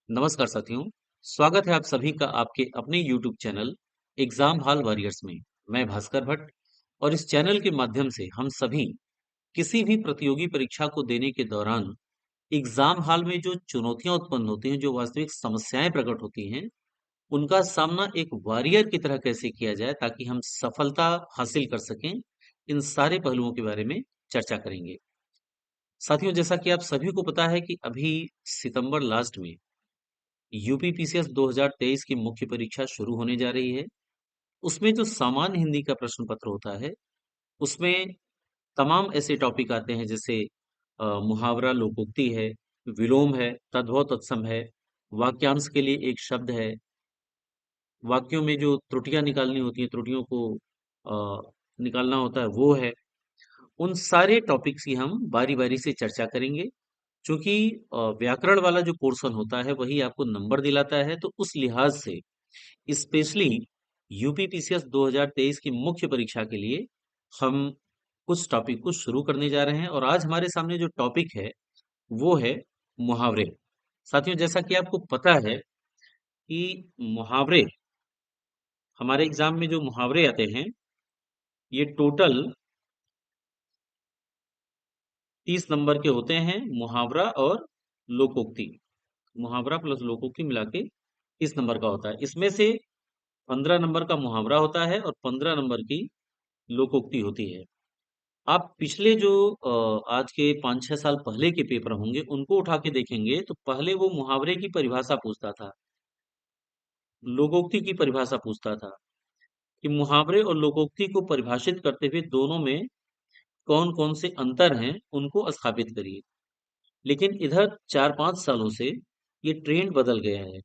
नमस्कार साथियों, स्वागत है आप सभी का आपके अपने YouTube channel exam hall warriors में। मैं भास्कर भट्ट और इस चैनल के माध्यम से हम सभी किसी भी प्रतियोगी परीक्षा को देने के दौरान एग्जाम हॉल में जो चुनौतियां उत्पन्न होती हैं, जो वास्तविक समस्याएं प्रकट होती हैं, उनका सामना एक वॉरियर की तरह कैसे किया जाए ताकि हम सफलता हासिल कर सकें, इन सारे पहलुओं के बारे में चर्चा करेंगे। साथियों, जैसा कि आप सभी को पता है कि अभी सितंबर लास्ट में यूपी पीसीएस 2023 की मुख्य परीक्षा शुरू होने जा रही है। उसमें जो सामान्य हिंदी का प्रश्न पत्र होता है, उसमें तमाम ऐसे टॉपिक आते हैं जैसे मुहावरा, लोकोक्ति है, विलोम है, तद्भव तत्सम है, वाक्यांश के लिए एक शब्द है, वाक्यों में जो त्रुटियां निकालनी होती हैं, त्रुटियों को निकालना होता है, वो है। उन सारे टॉपिक्स की हम बारी-बारी से चर्चा करेंगे। चूंकि व्याकरण वाला जो पोर्शन होता है वही आपको नंबर दिलाता है, तो उस लिहाज से स्पेशली यूपी पीसीएस 2023 की मुख्य परीक्षा के लिए हम कुछ टॉपिक को शुरू करने जा रहे हैं और आज हमारे सामने जो टॉपिक है वो है मुहावरे। साथियों, जैसा कि आपको पता है कि मुहावरे, हमारे एग्जाम में जो मुहावरे आते हैं ये टोटल 30 नंबर के होते हैं। मुहावरा और लोकोक्ति, मुहावरा प्लस लोकोक्ति मिला के 30 नंबर का होता है। इसमें से 15 नंबर का मुहावरा होता है और 15 नंबर की लोकोक्ति होती है। आप पिछले जो आज के 5-6 साल पहले के पेपर होंगे उनको उठा के देखेंगे तो पहले वो मुहावरे की परिभाषा पूछता था, लोकोक्ति की परिभाषा पूछता था कि मुहावरे और लोकोक्ति को परिभाषित करते हुए दोनों में कौन-कौन से अंतर हैं उनको स्थापित करिए। लेकिन इधर 4-5 सालों से ये ट्रेंड बदल गया है।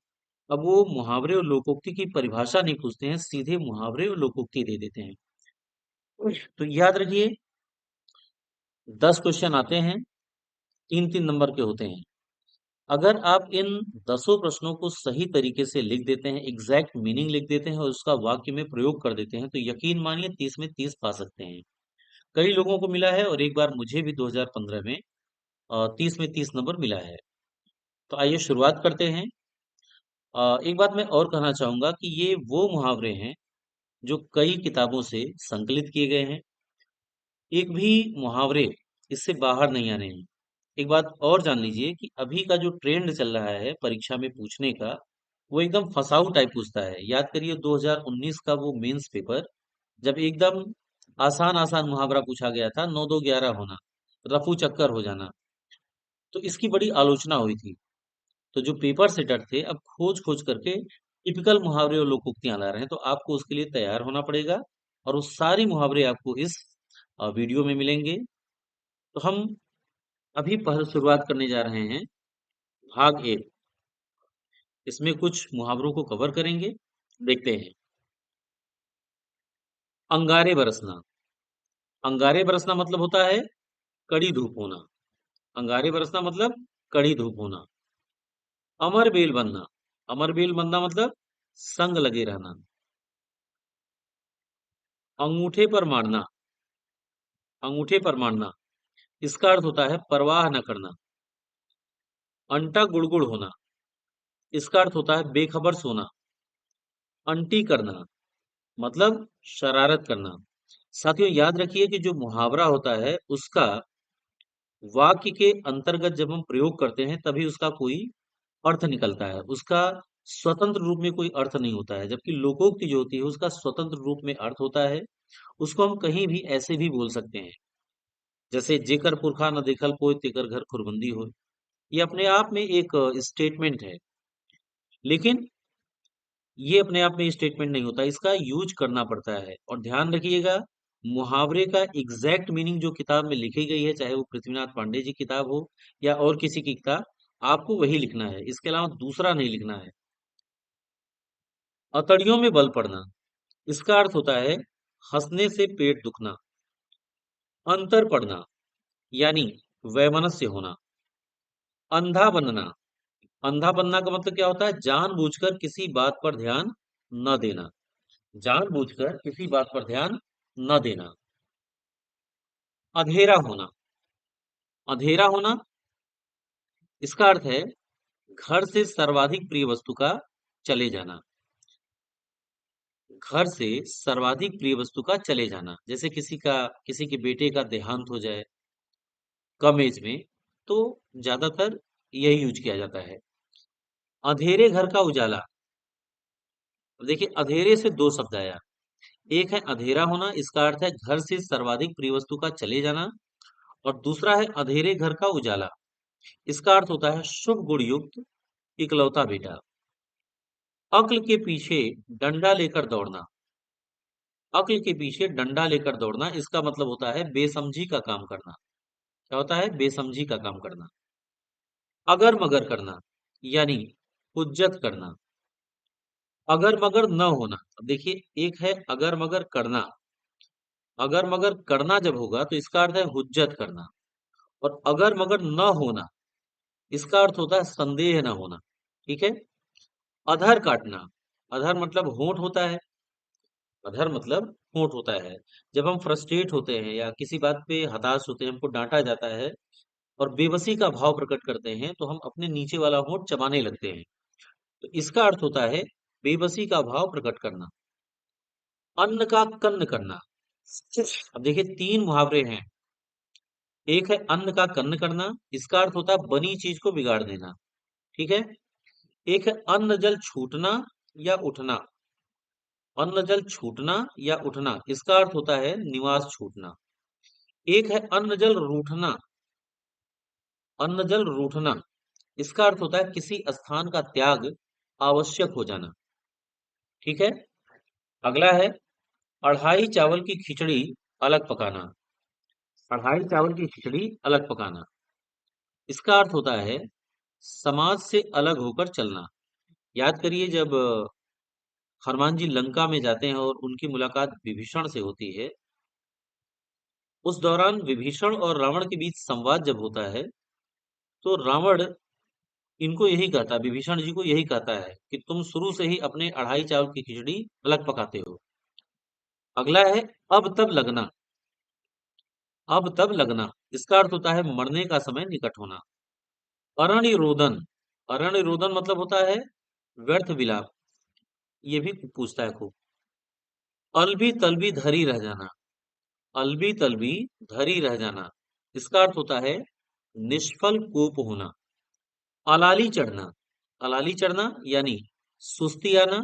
अब वो मुहावरे और लोकोक्ति की परिभाषा नहीं पूछते हैं, सीधे मुहावरे और लोकोक्ति दे देते हैं। तो याद रखिए, 10 क्वेश्चन आते हैं, 3-3 नंबर के होते हैं। अगर आप इन 10 प्रश्नों को सही तरीके से लिख देते हैं, एग्जैक्ट मीनिंग लिख देते हैं और उसका वाक्य में प्रयोग कर देते हैं, तो यकीन मानिए 30 में 30 पा सकते हैं। कई लोगों को मिला है और एक बार मुझे भी 2015 में 30 में 30 नंबर मिला है। तो आइए शुरुआत करते हैं। एक बात मैं और कहना चाहूंगा कि ये वो मुहावरे हैं जो कई किताबों से संकलित किए गए हैं। एक भी मुहावरे इससे बाहर नहीं आ रहे हैं। एक बात और जान लीजिए कि अभी का जो ट्रेंड चल रहा है परीक्षा में पूछने का, वो एकदम फसाऊ टाइप पूछता है। याद करिए 2019 का वो मेंस पेपर, जब एकदम आसान आसान मुहावरा पूछा गया था, 9 2 11 होना, रफू चक्कर हो जाना, तो इसकी बड़ी आलोचना हुई थी। तो जो पेपर सेटर थे अब खोज खोज करके टिपिकल मुहावरे और लोकोक्तियां ला रहे हैं, तो आपको उसके लिए तैयार होना पड़ेगा और वो सारी मुहावरे आपको इस वीडियो में मिलेंगे। तो हम अभी पहले शुरुआत करने जा रहे हैं भाग एक। इसमें कुछ मुहावरों को कवर करेंगे, देखते हैं। अंगारे बरसना। अंगारे बरसना मतलब होता है कड़ी धूप होना। अंगारे बरसना मतलब कड़ी धूप होना। अमर बेल बनना। अमर बेल बनना मतलब संग लगे रहना। अंगूठे पर मारना। अंगूठे पर मारना, इसका अर्थ होता है परवाह न करना। अंटा गुड़गुड़ होना, इसका अर्थ होता है बेखबर सोना। अंटी करना मतलब शरारत करना। साथियों, याद रखिए कि जो मुहावरा होता है उसका वाक्य के अंतर्गत जब हम प्रयोग करते हैं तभी उसका कोई अर्थ निकलता है। उसका स्वतंत्र रूप में कोई अर्थ नहीं होता है, जबकि लोकोक्ति जो होती है उसका स्वतंत्र रूप में अर्थ होता है। उसको हम कहीं भी ऐसे भी बोल सकते हैं, जैसे जेकर पुरखा न देखल कोई तेकर घर खुरबंदी हो। ये अपने आप में एक स्टेटमेंट है, लेकिन ये अपने आप में स्टेटमेंट नहीं होता, इसका यूज करना पड़ता है। और ध्यान रखिएगा, मुहावरे का एग्जैक्ट मीनिंग जो किताब में लिखी गई है, चाहे वो पृथ्वीनाथ पांडे जी की किताब हो या और किसी की किताब, आपको वही लिखना है, इसके अलावा दूसरा नहीं लिखना है। अतड़ियों में बल पड़ना, इसका अर्थ होता है हंसने से पेट दुखना। अंतर पड़ना यानी वैमनस्य होना। अंधा बनना, अंधा बनना का मतलब क्या होता है? जानबूझकर किसी बात पर ध्यान न देना। जानबूझकर किसी बात पर ध्यान न देना। अधेरा होना। अधेरा होना, इसका अर्थ है घर से सर्वाधिक प्रिय वस्तु का चले जाना। घर से सर्वाधिक प्रिय वस्तु का चले जाना, जैसे किसी के बेटे का देहांत हो जाए कम एज में, तो ज्यादातर यही यूज किया जाता है। अंधेरे घर का उजाला। अब देखिए, अंधेरे से दो शब्द आया। एक है अंधेरा होना, इसका अर्थ है घर से सर्वाधिक प्रिय वस्तु का चले जाना। और दूसरा है अंधेरे घर का उजाला, इसका अर्थ होता है शुभ गुण युक्त इकलौता बेटा। अक्ल के पीछे डंडा लेकर दौड़ना। अक्ल के पीछे डंडा लेकर दौड़ना, इसका मतलब होता है बेसमझी का काम करना। क्या होता है? बेसमझी का काम करना। अगर मगर करना, यानी हुज्जत करना। अगर मगर न होना। अब देखिए, एक है अगर मगर करना। अगर मगर करना जब होगा तो इसका अर्थ है हुज्जत करना। और अगर मगर न होना, इसका अर्थ होता है संदेह न होना। ठीक है। अधर काटना। अधर मतलब होंठ होता है। अधर मतलब होंठ होता है। जब हम फ्रस्ट्रेट होते हैं या किसी बात पे हताश होते हैं, हमको डांटा जाता है और बेबसी का भाव प्रकट करते हैं, तो हम अपने नीचे वाला होंठ चबाने लगते हैं। तो इसका अर्थ होता है बेबसी का भाव प्रकट करना। अन्न का कन्न करना। अब देखिए, तीन मुहावरे हैं। एक है अन्न का कन्न करना, इसका अर्थ होता है बनी चीज को बिगाड़ देना। ठीक है। एक है अन्न जल छूटना या उठना। अन्न जल छूटना या उठना, इसका अर्थ होता है निवास छूटना। एक है अन्न जल रूठना। अन्न जल रूठना, इसका अर्थ होता है किसी स्थान का त्याग आवश्यक हो जाना। ठीक है। अगला है अढ़ाई चावल की खिचड़ी अलग पकाना। अढ़ाई चावल की खिचड़ी अलग पकाना, इसका अर्थ होता है समाज से अलग होकर चलना। याद करिए, जब हनुमान जी लंका में जाते हैं और उनकी मुलाकात विभीषण से होती है, उस दौरान विभीषण और रावण के बीच संवाद जब होता है, तो रावण इनको यही कहता है, विभीषण जी को यही कहता है कि तुम शुरू से ही अपने अढ़ाई चावल की खिचड़ी अलग पकाते हो। अगला है अब तब लगना। अब तब लगना, इसका अर्थ होता है मरने का समय निकट होना। अरण्य रोदन। अरण्य रोदन मतलब होता है व्यर्थ विलाप। ये भी पूछता है खूब। अलबी तलबी धरी रह जाना। अलबी तलबी धरी रह जाना, इसका अर्थ होता है निष्फल कोप होना। अलाली चढ़ना। अलाली चढ़ना यानी सुस्ती आना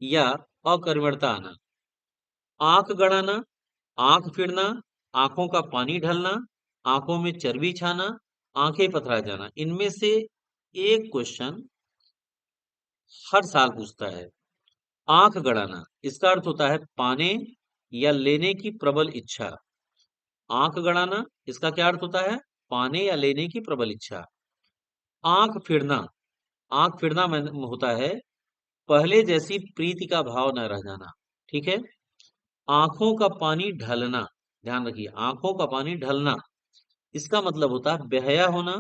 या अकर्मणता आना। आंख गड़ाना, आंख फिरना, आंखों का पानी ढलना, आंखों में चर्बी छाना, आंखें पथरा जाना। इनमें से एक क्वेश्चन हर साल पूछता है। आंख गड़ाना, इसका अर्थ होता है पाने या लेने की प्रबल इच्छा। आंख गड़ाना, इसका क्या अर्थ होता है? पाने या लेने की प्रबल इच्छा। आंख फिरना। आंख फिरना होता है पहले जैसी प्रीति का भाव न रह जाना। ठीक है। आंखों का पानी ढलना। ध्यान रखिए, आंखों का पानी ढलना, इसका मतलब होता है बेहया होना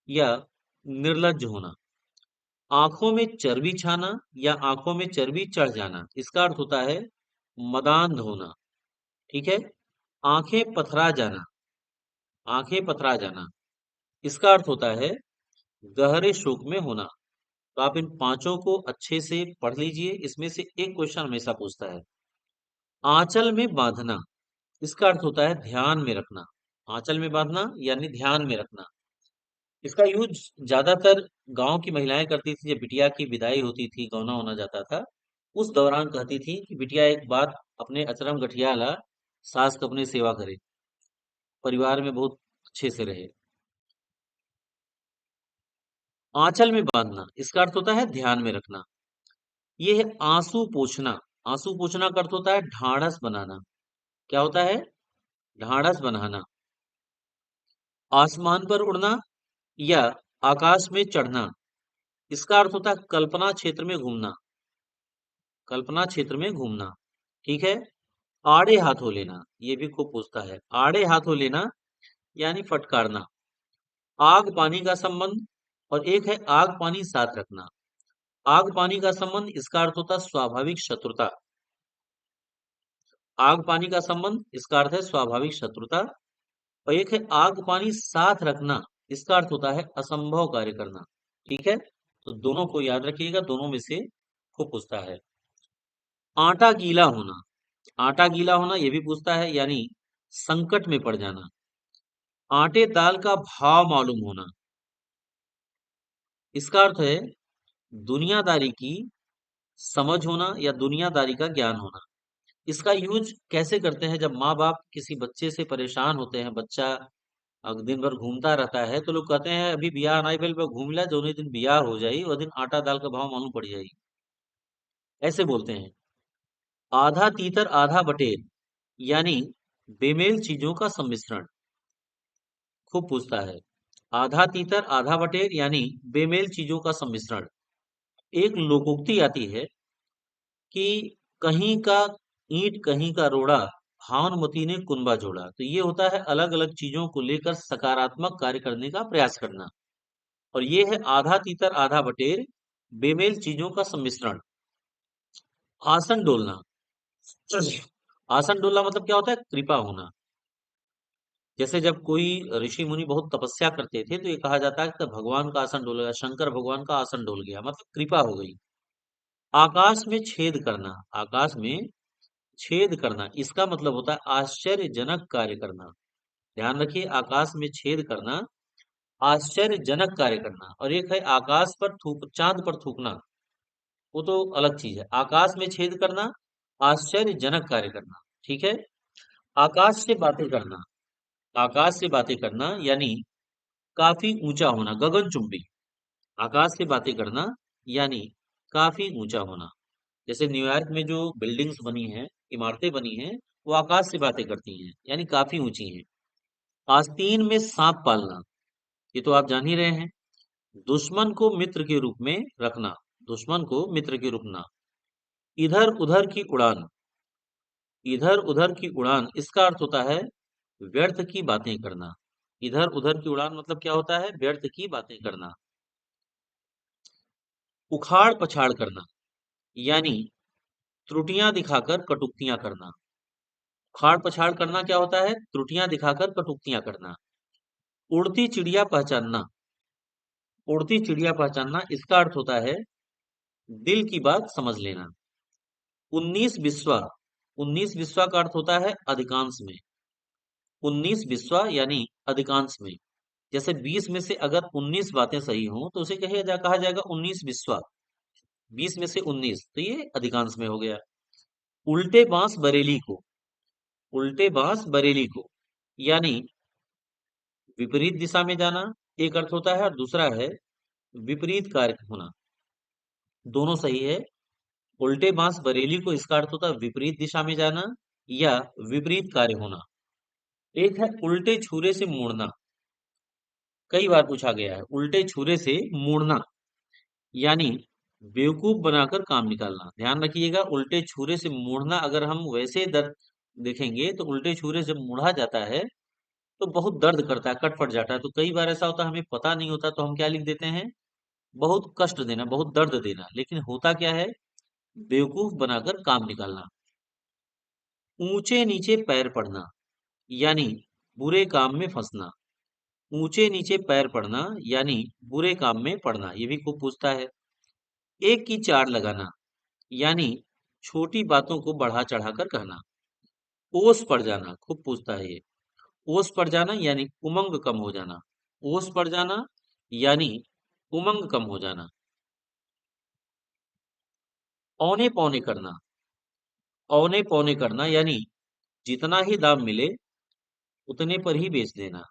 या निर्लज्ज होना। आंखों में चर्बी छाना या आंखों में चर्बी चढ़ जाना, इसका अर्थ होता है मदान्ध होना। ठीक है। आंखें पथरा जाना। आंखें पथरा जाना, इसका अर्थ होता है गहरे शोक में होना। तो आप इन पांचों को अच्छे से पढ़ लीजिए, इसमें से एक क्वेश्चन हमेशा पूछता है। आंचल में बांधना, इसका अर्थ होता है ध्यान में रखना। आंचल में बांधना यानी ध्यान में रखना। इसका यूज ज्यादातर गांव की महिलाएं करती थी। जब बिटिया की विदाई होती थी, गौना होना जाता था, उस दौरान कहती थी कि बिटिया एक बात अपने अचरम गठिया ला, सास को अपने सेवा करे, परिवार में बहुत अच्छे से रहे। आंचल में बांधना, इसका अर्थ होता है ध्यान में रखना। ये है आंसू पोंछना। आंसू पोंछना का अर्थ होता है ढाढ़स बनाना। क्या होता है? ढाढ़स बनाना। आसमान पर उड़ना या आकाश में चढ़ना, इसका अर्थ होता है कल्पना क्षेत्र में घूमना। कल्पना क्षेत्र में घूमना। ठीक है। आड़े हाथों लेना, ये भी खूब पूछता है। आड़े हाथों लेना यानी फटकारना। आग पानी का संबंध, और एक है आग पानी साथ रखना। आग पानी का संबंध, इसका अर्थ होता है स्वाभाविक शत्रुता। आग पानी का संबंध, इसका अर्थ है स्वाभाविक शत्रुता। और एक है आग पानी साथ रखना, इसका अर्थ होता है असंभव कार्य करना। ठीक है। तो दोनों को याद रखिएगा, दोनों में से खूब पूछता है। आटा गीला होना, आटा गीला होना ये भी पूछता है, यानी संकट में पड़ जाना। आटे दाल का भाव मालूम होना, इसका अर्थ है दुनियादारी की समझ होना या दुनियादारी का ज्ञान होना। इसका यूज कैसे करते हैं? जब माँ बाप किसी बच्चे से परेशान होते हैं, बच्चा दिन भर घूमता रहता है, तो लोग कहते हैं अभी बियाह नाई भेल घूम ला, जो दिन बियाह हो जाई वो दिन आटा दाल का भाव मालूम पड़ जाई, ऐसे बोलते हैं। आधा तीतर आधा बटेर, यानी बेमेल चीजों का सम्मिश्रण, खूब पूछता है। आधा तीतर आधा बटेर यानी बेमेल चीजों का सम्मिश्रण। एक लोकोक्ति आती है कि कहीं का ईंट कहीं का रोड़ा, भानुमति ने कुनबा जोड़ा। तो ये होता है अलग अलग चीजों को लेकर सकारात्मक कार्य करने का प्रयास करना। और ये है आधा तीतर आधा बटेर, बेमेल चीजों का सम्मिश्रण। आसन डोलना, आसन डोलना मतलब क्या होता है? कृपा होना। जैसे जब कोई ऋषि मुनि बहुत तपस्या करते थे, तो ये कहा जाता है कि भगवान का आसन डोल गया, शंकर भगवान का आसन डोल गया, मतलब कृपा हो गई। आकाश में छेद करना, आकाश में छेद करना, इसका मतलब होता है आश्चर्यजनक कार्य करना। ध्यान रखिए, आकाश में छेद करना, आश्चर्यजनक कार्य करना। और एक है आकाश पर थूक, चांद पर थूकना, वो तो अलग चीज है। आकाश में छेद करना, आश्चर्यजनक कार्य करना, ठीक है। आकाश से बातें करना, आकाश से बातें करना यानी काफी ऊंचा होना, गगनचुंबी। आकाश से बातें करना यानी काफी ऊंचा होना। जैसे न्यूयॉर्क में जो बिल्डिंग्स बनी हैं, इमारतें बनी हैं, वो आकाश से बातें करती हैं, यानी काफी ऊंची हैं। आस्तीन में सांप पालना, ये तो आप जान ही रहे हैं। दुश्मन को मित्र के रूप में रखना, दुश्मन को मित्र के रूप में। इधर उधर की उड़ान, इधर उधर की उड़ान, इसका अर्थ होता है व्यर्थ की बातें करना। इधर उधर की उड़ान मतलब क्या होता है? व्यर्थ की बातें करना। उखाड़ पछाड़ करना, यानी त्रुटियां दिखाकर कटुक्तियां करना। उखाड़ पछाड़ करना क्या होता है? त्रुटियां दिखाकर कटुक्तियां करना। उड़ती चिड़िया पहचानना, उड़ती चिड़िया पहचानना, इसका अर्थ होता है दिल की बात समझ लेना। 19 बिस्वा, 19 बिस्वा का अर्थ होता है अधिकांश में। 19 बिस्वा यानी अधिकांश में। जैसे 20 में से अगर 19 बातें सही हों, तो उसे कहा जाएगा 19 बिस्वा। 20 में से 19, तो ये अधिकांश में हो गया। उल्टे बांस बरेली को, उल्टे बांस बरेली को, यानी विपरीत दिशा में जाना, एक अर्थ होता है, और दूसरा है विपरीत कार्य होना। दोनों सही है। उल्टे बांस बरेली को, इसका अर्थ होता है विपरीत दिशा में जाना या विपरीत कार्य होना। एक है उल्टे छुरे से मोड़ना, कई बार पूछा गया है। उल्टे छुरे से मोड़ना यानी बेवकूफ बनाकर काम निकालना। ध्यान रखिएगा, उल्टे छुरे से मोड़ना, अगर हम वैसे दर्द देखेंगे तो उल्टे छुरे से मोड़ा जाता है तो बहुत दर्द करता है, कट पट जाता है। तो कई बार ऐसा होता है हमें पता नहीं होता, तो हम क्या लिख देते हैं? बहुत कष्ट देना, बहुत दर्द देना। लेकिन होता क्या है? बेवकूफ बनाकर काम निकालना। ऊंचे नीचे पैर पड़ना, यानी बुरे काम में फंसना। ऊंचे नीचे पैर पड़ना यानी बुरे काम में पड़ना, ये भी खूब पूछता है। एक की चार लगाना, यानी छोटी बातों को बढ़ा चढ़ाकर कहना। ओस पड़ जाना, खूब पूछता है ये। ओस पड़ जाना यानी उमंग कम हो जाना। ओस पड़ जाना यानी उमंग कम हो जाना। औने पौने करना, औने पौने करना यानी जितना ही दाम मिले उतने पर ही बेच देना।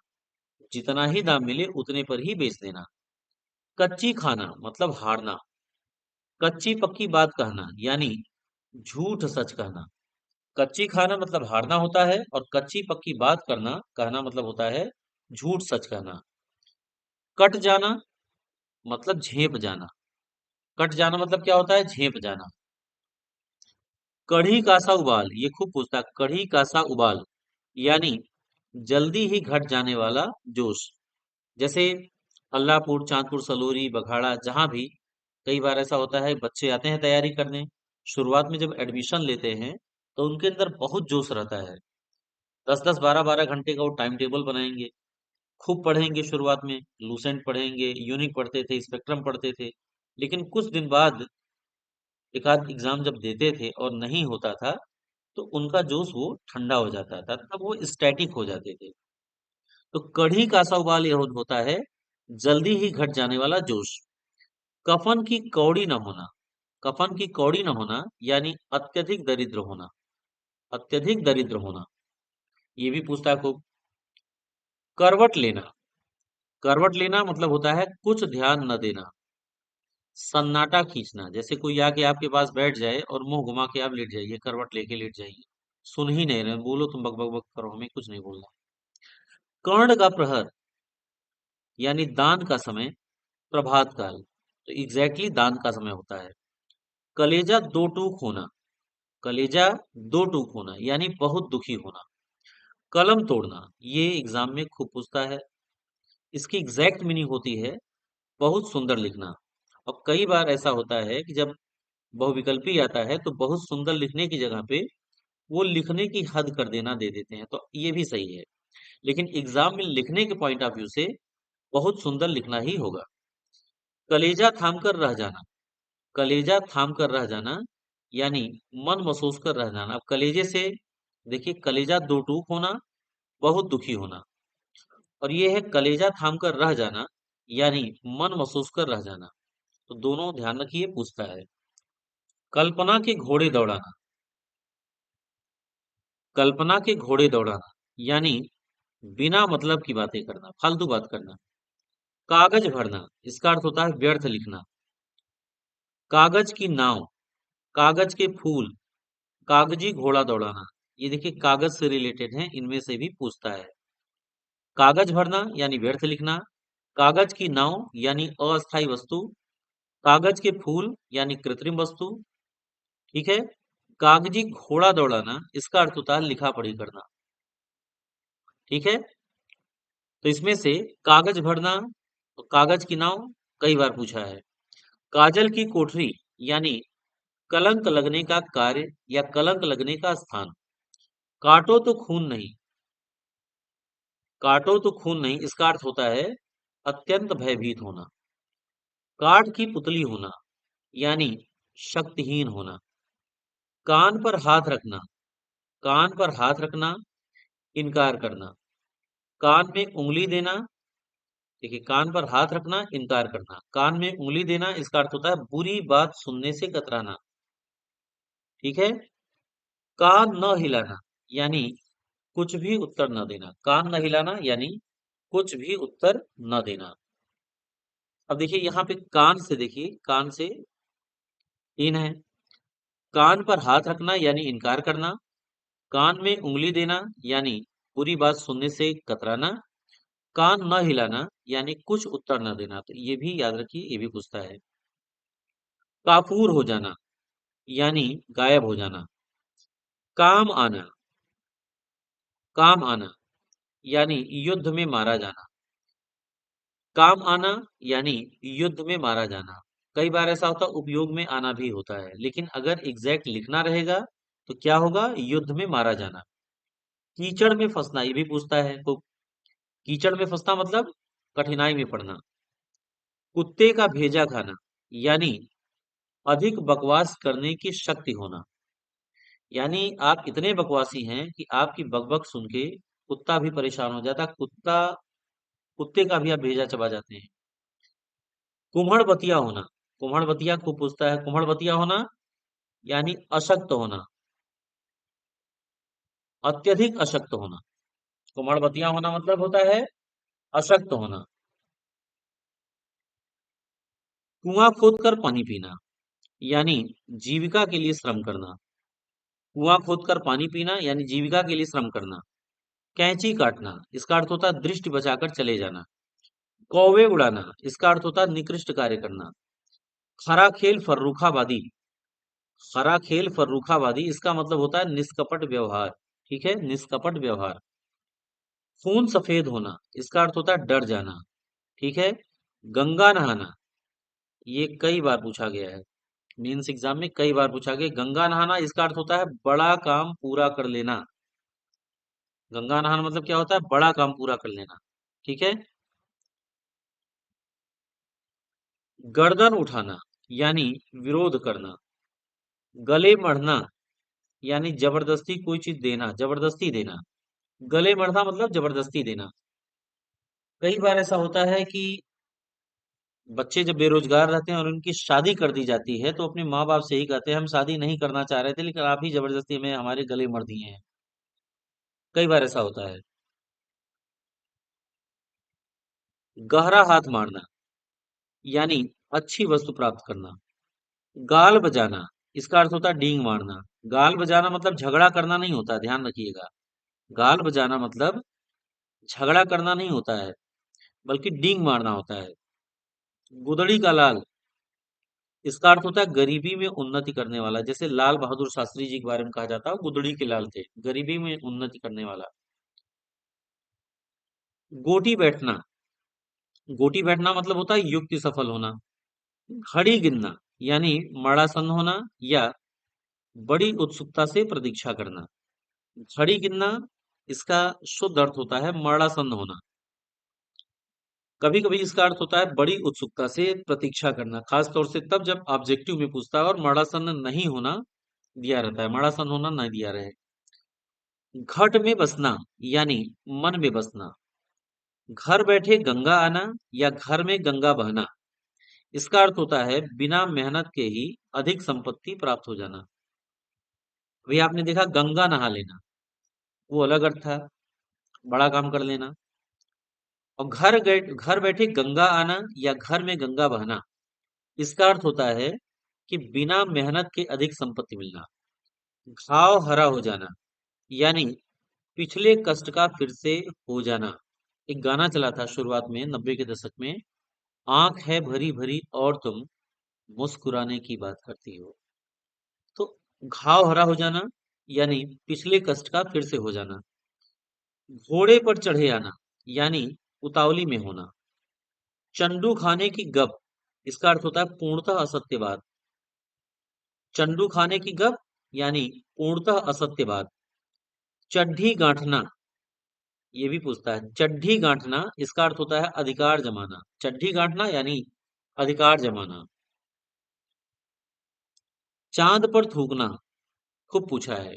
जितना ही दाम मिले उतने पर ही बेच देना। कच्ची खाना मतलब हारना। कच्ची पक्की बात कहना यानी झूठ सच कहना। कच्ची खाना मतलब हारना होता है, और कच्ची पक्की बात कहना मतलब होता है झूठ सच कहना। कट जाना मतलब झेप जाना। कट जाना मतलब क्या होता है? झेप जाना। कढ़ी कासा उबाल, ये खूब पूछता है। कढ़ी कासा उबाल यानी जल्दी ही घट जाने वाला जोश। जैसे अल्लाहपुर, चांदपुर, सलोरी, बघाड़ा, जहां भी कई बार ऐसा होता है, बच्चे आते हैं तैयारी करने। शुरुआत में जब एडमिशन लेते हैं तो उनके अंदर बहुत जोश रहता है। 10-10, 12-12 घंटे का वो टाइम टेबल बनाएंगे, खूब पढ़ेंगे। शुरुआत में लूसेंट पढ़ेंगे, यूनिक पढ़ते थे, स्पेक्ट्रम पढ़ते थे। लेकिन कुछ दिन बाद एक आध एग्जाम जब देते थे और नहीं होता था, तो उनका जोश वो ठंडा हो जाता था, तब वो स्टैटिक हो जाते थे। तो कढ़ी का सवाल यह होता है, जल्दी ही घट जाने वाला जोश। कफन की कौड़ी न होना, कफन की कौड़ी न होना यानी अत्यधिक दरिद्र होना, अत्यधिक दरिद्र होना, ये भी पूछता है खूब। करवट लेना, करवट लेना मतलब होता है कुछ ध्यान न देना। सन्नाटा खींचना, जैसे कोई आके आपके पास बैठ जाए और मुंह घुमा के आप लेट जाइए, करवट लेके लेट जाइए, सुन ही नहीं रहे, बोलो तुम बक बक बक करो, हमें कुछ नहीं बोलना। कर्ण का प्रहर यानी दान का समय, प्रभात काल, तो एग्जैक्टली दान का समय होता है। कलेजा दो टूक होना, कलेजा दो टूक होना यानी बहुत दुखी होना। कलम तोड़ना, ये एग्जाम में खूब पूछता है। इसकी एग्जैक्ट मीनिंग होती है बहुत सुंदर लिखना। और कई बार ऐसा होता है कि जब बहुविकल्पी आता है तो बहुत सुंदर लिखने की जगह पे वो लिखने की हद कर देना दे देते हैं, तो ये भी सही है। लेकिन एग्जाम में लिखने के पॉइंट ऑफ व्यू से बहुत सुंदर लिखना ही होगा। कलेजा थाम कर रह जाना, कलेजा थाम कर रह जाना यानी मन महसूस कर रह जाना। अब कलेजे से देखिए, कलेजा दो टूक होना, बहुत दुखी होना, और ये है कलेजा थाम कर रह जाना यानी मन महसूस कर रह जाना। तो दोनों ध्यान रखिए, पूछता है। कल्पना के घोड़े दौड़ाना, कल्पना के घोड़े दौड़ाना यानी बिना मतलब की बातें करना, फालतू बात करना। कागज भरना, इसका अर्थ होता है व्यर्थ लिखना। कागज की नाव, कागज के फूल, कागजी घोड़ा दौड़ाना, ये देखिए कागज से रिलेटेड है, इनमें से भी पूछता है। कागज भरना यानी व्यर्थ लिखना, कागज की नाव यानी अस्थायी वस्तु, कागज के फूल यानी कृत्रिम वस्तु, ठीक है। कागजी घोड़ा दौड़ाना, इसका अर्थ होता है लिखा पढ़ी करना, ठीक है। तो इसमें से कागज भरना और कागज की नाव कई बार पूछा है। काजल की कोठरी यानी कलंक लगने का कार्य या कलंक लगने का स्थान। काटो तो खून नहीं, काटो तो खून नहीं, इसका अर्थ होता है अत्यंत भयभीत होना। काठ की पुतली होना यानी शक्तिहीन होना। कान पर हाथ रखना, कान पर हाथ रखना, इनकार करना। कान में उंगली देना, देखिए कान पर हाथ रखना, इनकार करना। कान में उंगली देना, इसका अर्थ होता है बुरी बात सुनने से कतराना, ठीक है। कान न हिलाना यानी कुछ भी उत्तर न देना, कान न हिलाना यानी कुछ भी उत्तर न देना। अब देखिए यहाँ पे कान से, देखिए कान से तीन है। कान पर हाथ रखना यानी इनकार करना, कान में उंगली देना यानी बुरी बात सुनने से कतराना, कान न हिलाना यानी कुछ उत्तर न देना। तो ये भी याद रखिए, ये भी पूछता है। काफूर हो जाना यानी गायब हो जाना। काम आना, काम आना यानी युद्ध में मारा जाना। काम आना यानी युद्ध में मारा जाना। कई बार ऐसा होता है उपयोग में आना भी होता है, लेकिन अगर एग्जैक्ट लिखना रहेगा तो क्या होगा, युद्ध में मारा जाना। कीचड़ में फंसना, ये भी पूछता है तो कीचड़ में फंसना मतलब कठिनाई में पड़ना। कुत्ते का भेजा खाना यानी अधिक बकवास करने की शक्ति होना, यानी आप इतने बकवासी हैं कि आपकी बकबक सुन के कुत्ता भी परेशान हो जाता, कुत्ता, कुत्ते का भी आप भेजा चबा जाते हैं। कुम्हड़ बतिया होना, कुम्हड़ बतिया खूब पूछता है। कुम्हड़ बतिया होना यानी अशक्त होना, अत्यधिक अशक्त होना। कुम्हड़ बतिया होना मतलब होता है अशक्त होना। कुआं खोदकर पानी पीना यानी जीविका के लिए श्रम करना। कुआं खोदकर पानी पीना यानी जीविका के लिए श्रम करना। कैंची काटना, इसका अर्थ होता है दृष्टि बचाकर चले जाना। कौवे उड़ाना, इसका अर्थ होता है निकृष्ट कार्य करना। खरा खेल फर्रुखाबादी, खरा खेल फर्रुखाबादी, इसका मतलब होता है निष्कपट व्यवहार, ठीक है, निष्कपट व्यवहार। खून सफेद होना, इसका अर्थ होता है डर जाना, ठीक है। गंगा नहाना, ये कई बार पूछा गया है, मेंस एग्जाम में कई बार पूछा गया। गंगा नहाना इसका अर्थ होता है बड़ा काम पूरा कर लेना। गंगा नहाना मतलब क्या होता है, बड़ा काम पूरा कर लेना, ठीक है। गर्दन उठाना यानी विरोध करना। गले मढ़ना यानी जबरदस्ती कोई चीज देना, जबरदस्ती देना। गले मढ़ना मतलब जबरदस्ती देना। कई बार ऐसा होता है कि बच्चे जब बेरोजगार रहते हैं और उनकी शादी कर दी जाती है, तो अपने माँ बाप से ही कहते हैं हम शादी नहीं करना चाह रहे थे, लेकिन आप ही जबरदस्ती हमें हमारे गले मढ़ दिए हैं। कई बार ऐसा होता है। गहरा हाथ मारना यानी अच्छी वस्तु प्राप्त करना। गाल बजाना, इसका अर्थ होता है डींग मारना। गाल बजाना मतलब झगड़ा करना नहीं होता, ध्यान रखिएगा। गाल बजाना मतलब झगड़ा करना नहीं होता है, बल्कि डींग मारना होता है। गुदड़ी का लाल, इसका अर्थ होता है गरीबी में उन्नति करने वाला। जैसे लाल बहादुर शास्त्री जी के बारे में कहा जाता है, वो गुदड़ी के लाल थे, गरीबी में उन्नति करने वाला। गोटी बैठना, गोटी बैठना मतलब होता है युक्ति सफल होना। घड़ी गिनना यानी मड़ासन होना या बड़ी उत्सुकता से प्रतीक्षा करना। घड़ी गिनना, इसका शुद्ध अर्थ होता है मरणासन्न होना। कभी कभी इसका अर्थ होता है बड़ी उत्सुकता से प्रतीक्षा करना, खास तौर से तब जब ऑब्जेक्टिव में पूछता है और मरणासन्न नहीं होना दिया रहता है, मरणासन्न होना नहीं दिया रहे। घट में बसना यानी मन में बसना। घर बैठे गंगा आना या घर में गंगा बहना, इसका अर्थ होता है बिना मेहनत के ही अधिक संपत्ति प्राप्त हो जाना। अभी आपने देखा गंगा नहा लेना, वो अलग अर्थ था, बड़ा काम कर लेना। और घर बैठे गंगा आना या घर में गंगा बहना, इसका अर्थ होता है कि बिना मेहनत के अधिक संपत्ति मिलना। घाव हरा हो जाना यानी पिछले कष्ट का फिर से हो जाना। एक गाना चला था शुरुआत में 90 के दशक में, आंख है भरी भरी और तुम मुस्कुराने की बात करती हो। तो घाव हरा हो जाना यानी पिछले कष्ट का फिर से हो जाना। घोड़े पर चढ़े आना यानी उतावली में होना। चंडू खाने की गप, इसका अर्थ होता है पूर्णतः असत्य बात। चंडू खाने की गप यानी पूर्णतः असत्य बात। चड्ढी गांठना, ये भी पूछता है, चड्ढी गांठना इसका अर्थ होता है अधिकार जमाना। चड्ढी गांठना यानी अधिकार जमाना। चांद पर थूकना, खूब पूछा है।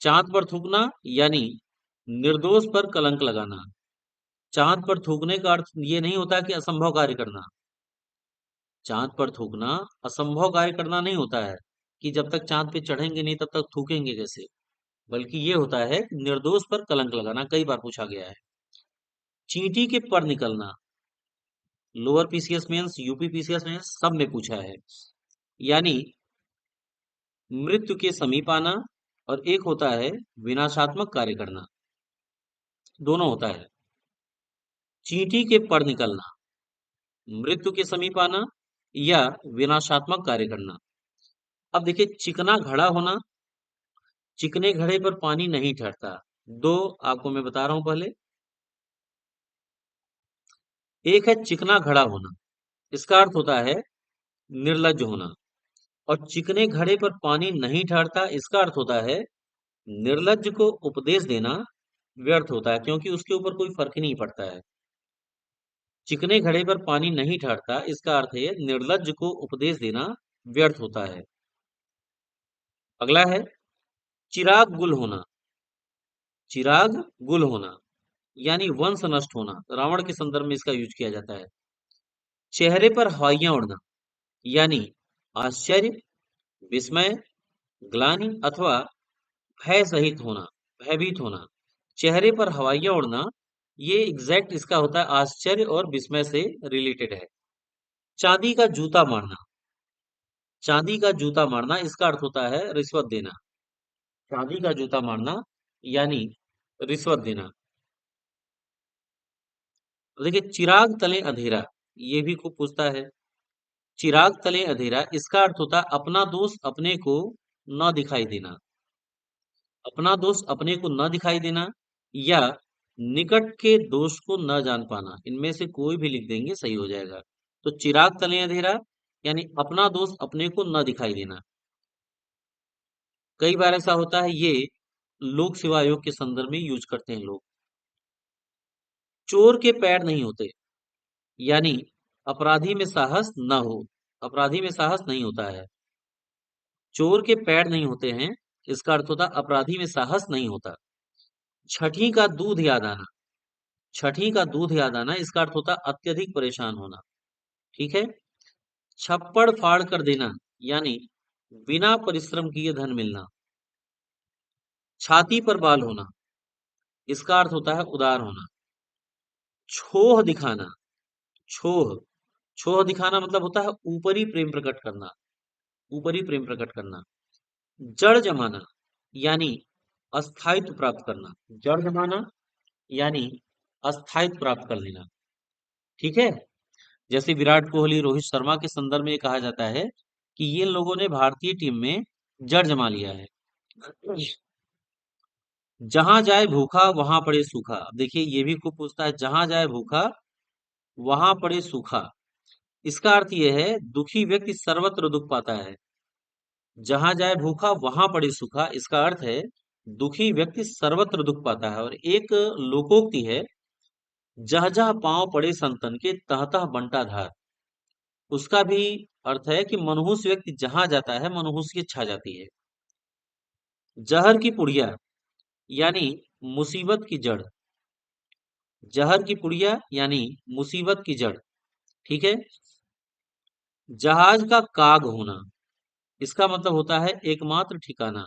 चांद पर थूकना यानी निर्दोष पर कलंक लगाना। चांद पर थूकने का अर्थ ये नहीं होता कि असंभव कार्य करना। चांद पर थूकना असंभव कार्य करना नहीं होता है कि जब तक चांद पे चढ़ेंगे नहीं तब तक थूकेंगे कैसे, बल्कि ये होता है निर्दोष पर कलंक लगाना। कई बार पूछा गया है। चींटी के पर निकलना, lower PCS mains, UP PCS mains सब में पूछा है। यानी मृत्यु के समीप आना, और एक होता है विनाशात्मक कार्य करना, दोनों होता है। चींटी के पर निकलना, मृत्यु के समीप आना या विनाशात्मक कार्य करना। अब देखिए चिकना घड़ा होना, चिकने घड़े पर पानी नहीं ठहरता। दो आपको मैं बता रहा हूं पहले। एक है चिकना घड़ा होना, इसका अर्थ होता है निर्लज्ज होना। और चिकने घड़े पर पानी नहीं ठहरता, इसका अर्थ होता है निर्लज्ज को उपदेश देना व्यर्थ होता है, क्योंकि उसके ऊपर कोई फर्क ही नहीं पड़ता है। चिकने घड़े पर पानी नहीं ठहरता, इसका अर्थ है निर्लज्ज को उपदेश देना व्यर्थ होता है। अगला है चिराग गुल होना। चिराग गुल होना यानी वंश नष्ट होना, रावण के संदर्भ में इसका यूज किया जाता है। चेहरे पर हवाइयां उड़ना यानी आश्चर्य, विस्मय, ग्लानि अथवा भय सहित होना, भयभीत होना। चेहरे पर हवाइयां उड़ना, ये एग्जैक्ट इसका होता है आश्चर्य और विस्मय से रिलेटेड है। चांदी का जूता मारना, चांदी का जूता मारना इसका अर्थ होता है रिश्वत देना। चांदी का जूता मारना यानी रिश्वत देना। तो देखिए चिराग तले अंधेरा, ये भी खूब पूछता है। चिराग तले अंधेरा, इसका अर्थ होता है अपना दोष अपने को न दिखाई देना। अपना दोष अपने को न दिखाई देना या निकट के दोष को न जान पाना, इनमें से कोई भी लिख देंगे सही हो जाएगा। तो चिराग तले अंधेरा यानी अपना दोष अपने को न दिखाई देना। कई बार ऐसा होता है, ये लोक सेवा आयोग के संदर्भ में यूज करते हैं लोग। चोर के पैर नहीं होते यानी अपराधी में साहस न हो। अपराधी में साहस नहीं होता है। चोर के पैर नहीं होते हैं, इसका अर्थ होता है अपराधी में साहस नहीं होता। छठी का दूध याद आना, छठी का दूध याद आना, इसका अर्थ होता है अत्यधिक परेशान होना। ठीक है। छप्पड़ फाड़ कर देना, यानी बिना परिश्रम किए धन मिलना। छाती पर बाल होना, इसका अर्थ होता है उदार होना। छोह दिखाना, छोह, छोह दिखाना मतलब होता है ऊपरी प्रेम प्रकट करना, ऊपरी प्रेम प्रकट करना। जड़ जमाना, यानी अस्थायित्व प्राप्त करना। जड़ जमाना यानी अस्थायित्व प्राप्त कर लेना। ठीक है। जैसे विराट कोहली, रोहित शर्मा के संदर्भ में ये कहा जाता है कि ये लोगों ने भारतीय टीम में जड़ जमा लिया है। जहां जाए भूखा वहां पड़े सूखा। अब देखिए ये भी खूब पूछता है, जहां जाए भूखा वहां पड़े सूखा। इसका अर्थ ये है दुखी व्यक्ति सर्वत्र दुख पाता है। जहां जाए भूखा वहां पड़े सूखा, इसका अर्थ है दुखी व्यक्ति सर्वत्र दुख पाता है। और एक लोकोक्ति है, जह जह पांव पड़े संतन के तह तह बंटा धार। उसका भी अर्थ है कि मनहूस व्यक्ति जहां जाता है मनहूस की छा जाती है। जहर की पुड़िया, यानी मुसीबत की जड़। जहर की पुड़िया यानी मुसीबत की जड़। ठीक है। जहाज का काग होना, इसका मतलब होता है एकमात्र ठिकाना।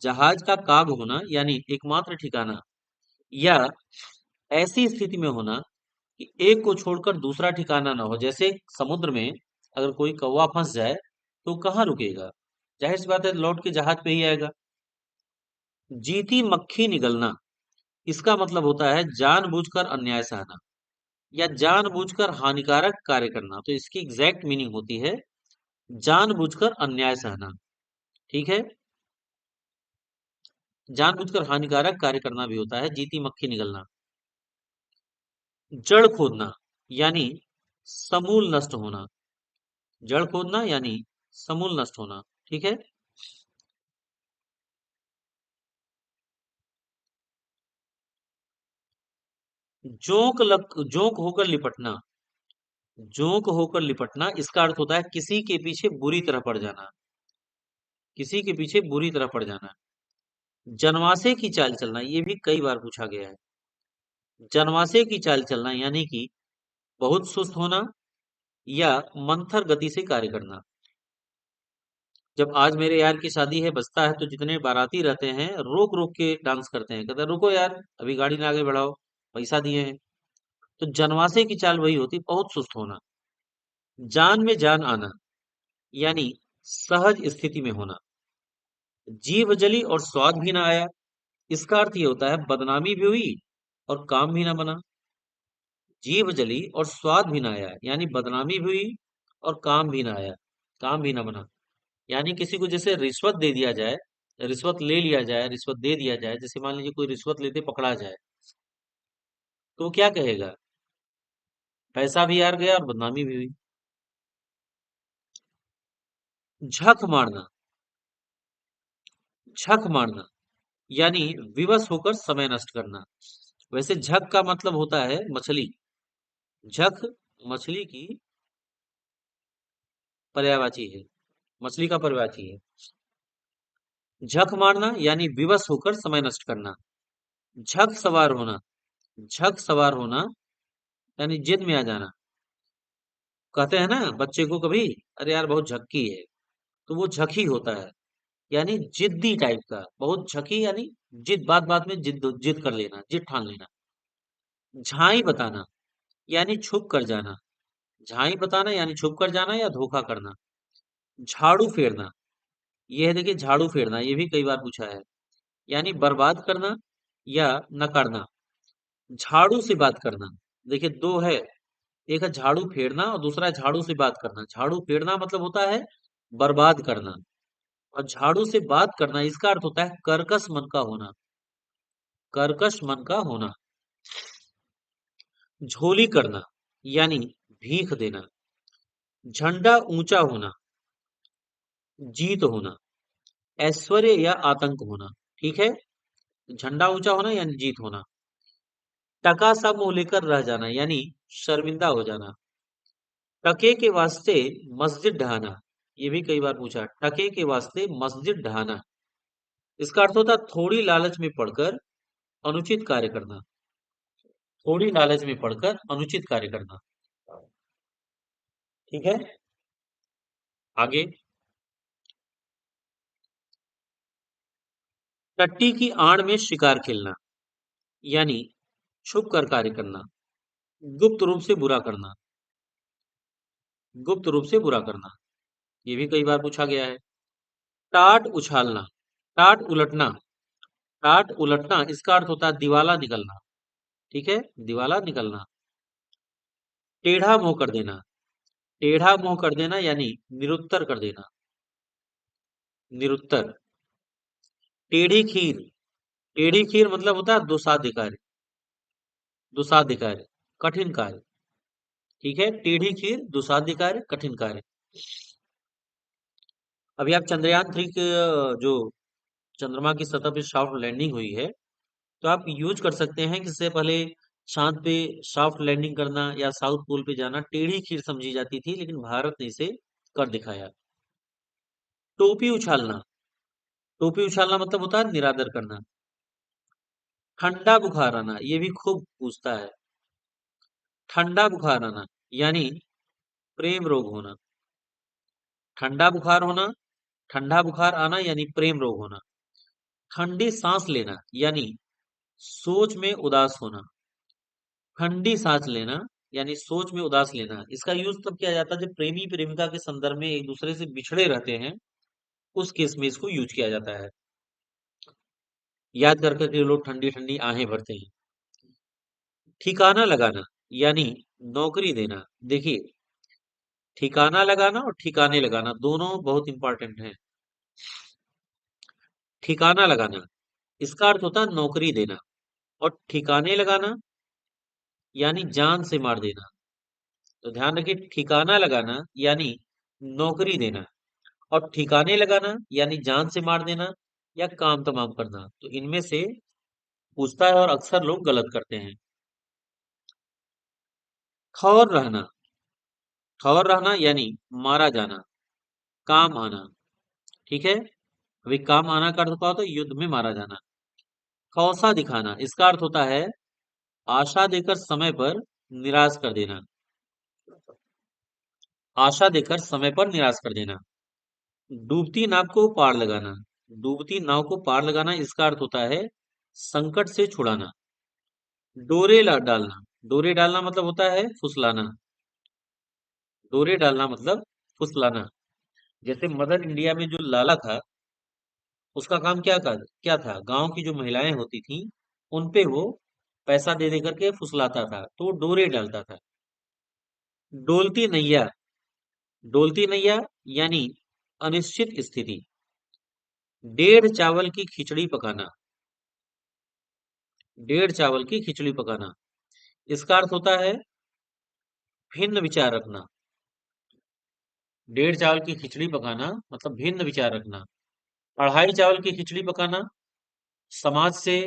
जहाज का काग होना यानी एकमात्र ठिकाना, या ऐसी स्थिति में होना कि एक को छोड़कर दूसरा ठिकाना ना हो। जैसे समुद्र में अगर कोई कौवा फंस जाए तो कहाँ रुकेगा, जाहिर सी बात है लौट के जहाज पे ही आएगा। जीती मक्खी निगलना, इसका मतलब होता है जानबूझकर अन्याय सहना या जानबूझकर हानिकारक कार्य करना। तो इसकी एग्जैक्ट मीनिंग होती है जानबूझकर अन्याय सहना। ठीक है। जानबूझकर हानिकारक कार्य करना भी होता है जीती मक्खी निगलना। जड़ खोदना यानी समूल नष्ट होना। जड़ खोदना यानी समूल नष्ट होना। ठीक है। जोंक होकर लिपटना, जोंक होकर लिपटना, इसका अर्थ होता है किसी के पीछे बुरी तरह पड़ जाना, किसी के पीछे बुरी तरह पड़ जाना। जनवासे की चाल चलना, ये भी कई बार पूछा गया है। जनवासे की चाल चलना यानी कि बहुत सुस्त होना या मंथर गति से कार्य करना। जब आज मेरे यार की शादी है बजता है तो जितने बाराती रहते हैं रोक रोक के डांस करते हैं, कहते हैं रुको यार अभी गाड़ी ना आगे बढ़ाओ, पैसा दिए हैं। तो जनवासे की चाल वही होती, बहुत सुस्त होना। जान में जान आना यानी सहज स्थिति में होना। जीभ जली और स्वाद भी ना आया, इसका अर्थ ये होता है बदनामी भी हुई और काम भी ना बना। जीभ जली और स्वाद भी ना आया यानी बदनामी भी हुई और काम भी ना आया, काम भी ना बना। यानी किसी को जैसे रिश्वत दे दिया जाए, रिश्वत ले लिया जाए, रिश्वत दे दिया जाए, जैसे मान लीजिए कोई रिश्वत लेते पकड़ा जाए तो वो क्या कहेगा, पैसा भी यार गया और बदनामी भी हुई। झक मारना, झक मारना यानी विवश होकर समय नष्ट करना। वैसे झक का मतलब होता है मछली, झक मछली की पर्यायवाची है, मछली का पर्यायवाची है। झक मारना यानी विवश होकर समय नष्ट करना। झक सवार होना, झक सवार होना यानी जिद में आ जाना। कहते हैं ना बच्चे को कभी, अरे यार बहुत झक्की है, तो वो झकी होता है, यानी जिद्दी टाइप का। बहुत झकी यानी जिद, बात बात में जिद जिद कर लेना, जिद ठान लेना। झाई बताना यानी छुप कर जाना, झाई बताना यानी छुप कर जाना या धोखा करना। झाड़ू फेरना, ये है देखिए झाड़ू फेरना, ये भी कई बार पूछा है, यानी बर्बाद करना या नकारना। झाड़ू से बात करना, देखिए दो है, एक है झाड़ू फेरना और दूसरा है झाड़ू से बात करना। झाड़ू फेरना मतलब होता है बर्बाद करना, और झाड़ू से बात करना इसका अर्थ होता है कर्कश मन का होना, कर्कश मन का होना। झोली करना यानी भीख देना। झंडा ऊंचा होना, जीत होना। ऐश्वर्य या आतंक होना। ठीक है। झंडा ऊंचा होना यानी जीत होना। टका सा मुंह लेकर रह जाना यानी शर्मिंदा हो जाना। टके के वास्ते मस्जिद ढहाना, ये भी कई बार पूछा। टके के वास्ते मस्जिद ढहाना, इसका अर्थ होता है थोड़ी लालच में पड़कर अनुचित कार्य करना। थोड़ी लालच में पड़कर अनुचित कार्य करना। ठीक है, आगे। टट्टी की आड़ में शिकार खेलना, यानी छुप कर कार्य करना, गुप्त रूप से बुरा करना। गुप्त रूप से बुरा करना, ये भी कई बार पूछा गया है। टाट उछालना, टाट उलटना। टाट उलटना, इसका अर्थ होता है दिवाला निकलना। ठीक है, दिवाला निकलना। टेढ़ा मुंह कर देना, टेढ़ा मुंह कर देना यानी निरुत्तर कर देना। निरुत्तर। टेढ़ी खीर, टेढ़ी खीर मतलब होता है दुसाध्य कार्य। दुसाध्य कार्य, कठिन कार्य। ठीक है, टेढ़ी खीर, दुसाध्य कार्य, कठिन कार्य। अभी आप चंद्रयान 3 के जो चंद्रमा की सतह पे सॉफ्ट लैंडिंग हुई है, तो आप यूज कर सकते हैं कि इससे पहले चांद पे सॉफ्ट लैंडिंग करना या साउथ पोल पे जाना टेढ़ी खीर समझी जाती थी, लेकिन भारत ने इसे कर दिखाया। टोपी उछालना, टोपी उछालना मतलब होता है निरादर करना। ठंडा बुखार आना, ये भी खूब पूछता है। ठंडा बुखार आना यानी प्रेम रोग होना। ठंडा बुखार होना, ठंडा बुखार आना यानी प्रेम रोग होना। ठंडी सांस लेना यानी सोच में उदास होना। ठंडी सांस लेना यानी सोच में उदास लेना, इसका यूज तब किया जाता है जब प्रेमी प्रेमिका के संदर्भ में एक दूसरे से बिछड़े रहते हैं, उस केस में इसको यूज किया जाता है। याद कर करके लोग ठंडी ठंडी आहें भरते हैं। ठिकाना लगाना यानी नौकरी देना। देखिए, ठिकाना लगाना और ठिकाने लगाना दोनों बहुत इंपॉर्टेंट हैं। ठिकाना लगाना, इसका अर्थ होता है नौकरी देना, और ठिकाने लगाना यानी जान से मार देना। तो ध्यान रखिए, ठिकाना लगाना यानी नौकरी देना, और ठिकाने लगाना यानी जान से मार देना या काम तमाम करना। तो इनमें से पूछता है और अक्सर लोग गलत करते हैं। खौर रहना, खौर रहना यानी मारा जाना, काम आना। ठीक है, अभी काम आना का अर्थ क्या होता है? युद्ध में मारा जाना। खौसा दिखाना, इसका अर्थ होता है आशा देकर समय पर निराश कर देना। आशा देकर समय पर निराश कर देना। डूबती नाव को पार लगाना, डूबती नाव को पार लगाना, इसका अर्थ होता है संकट से छुड़ाना। डालना, डोरे डालना मतलब होता है फुसलाना। डोरे डालना मतलब फुसलाना। जैसे मदर इंडिया में जो लाला था, उसका काम क्या था? गांव की जो महिलाएं होती थी, उन पे वो पैसा दे दे करके फुसलाता था, तो वो डोरे डालता था। डोलती नैया, डोलती नैया यानी अनिश्चित स्थिति। डेढ़ चावल की खिचड़ी पकाना, डेढ़ चावल की खिचड़ी पकाना, इसका अर्थ होता है भिन्न विचार रखना। डेढ़ चावल की खिचड़ी पकाना मतलब भिन्न विचार रखना। अढ़ाई चावल की खिचड़ी पकाना, समाज से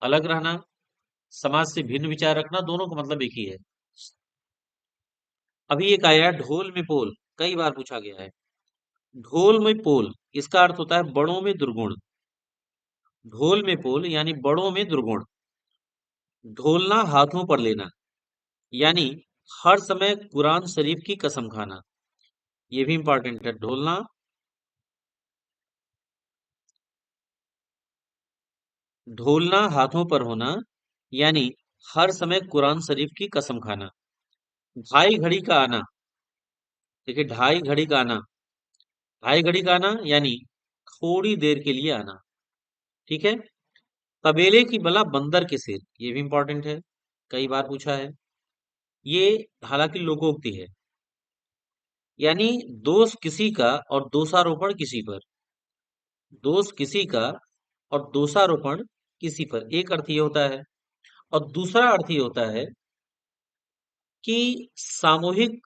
अलग रहना, समाज से भिन्न विचार रखना, दोनों का मतलब एक ही है। अभी एक आया ढोल में पोल, कई बार पूछा गया है। ढोल में पोल, इसका अर्थ होता है बड़ों में दुर्गुण। ढोल में पोल यानी बड़ों में दुर्गुण। ढोलना हाथों पर लेना यानी हर समय कुरान शरीफ की कसम खाना, ये भी इंपॉर्टेंट है। ढोलना, ढोलना हाथों पर होना यानी हर समय कुरान शरीफ की कसम खाना। ढाई घड़ी का आना, देखिए ढाई घड़ी का आना, ढाई घड़ी का आना यानी थोड़ी देर के लिए आना। ठीक है, तबेले की बला बंदर के सिर, ये भी इंपॉर्टेंट है, कई बार पूछा है। ये हालांकि लोकोक्ति है, यानी दोष किसी का और दोषारोपण किसी पर। दोष किसी का और दोषारोपण किसी पर, एक अर्थ ये होता है। और दूसरा अर्थ ये होता है कि सामूहिक,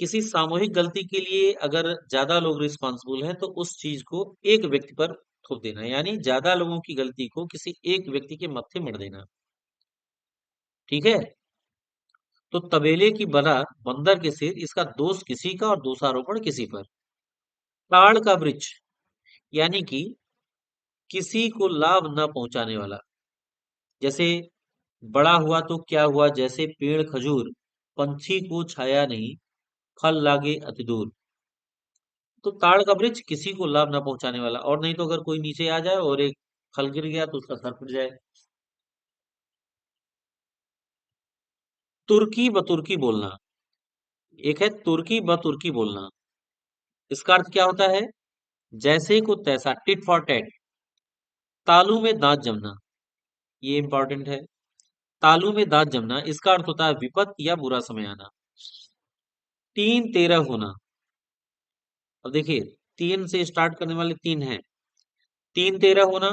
किसी सामूहिक गलती के लिए अगर ज्यादा लोग रिस्पॉन्सिबल हैं, तो उस चीज को एक व्यक्ति पर थोप देना, यानी ज्यादा लोगों की गलती को किसी एक व्यक्ति के मत्थे मढ़ देना। ठीक है, तो तबेले की बना, बंदर के सिर, इसका दोष किसी का और दोषारोपण किसी पर। ताड़ का वृक्ष यानी कि किसी को लाभ न पहुंचाने वाला। जैसे बड़ा हुआ तो क्या हुआ, जैसे पेड़ खजूर, पंछी को छाया नहीं, फल लागे अति दूर। तो ताड़ का वृक्ष किसी को लाभ ना पहुंचाने वाला, और नहीं तो अगर कोई नीचे आ जाए और एक फल गिर गया तो उसका सर फट जाए। तुर्की बतुर्की बोलना। एक है तुर्की बतुर्की बोलना। इसका अर्थ क्या होता है? जैसे को तैसा, टिट फॉर टैट। तालू में दांत जमना, ये इंपॉर्टेंट है। तालू में दांत जमना इसका अर्थ होता है विपत या बुरा समय आना। तीन तेरह होना। अब देखिए, तीन से स्टार्ट करने वाले तीन हैं। तीन तेरह होना,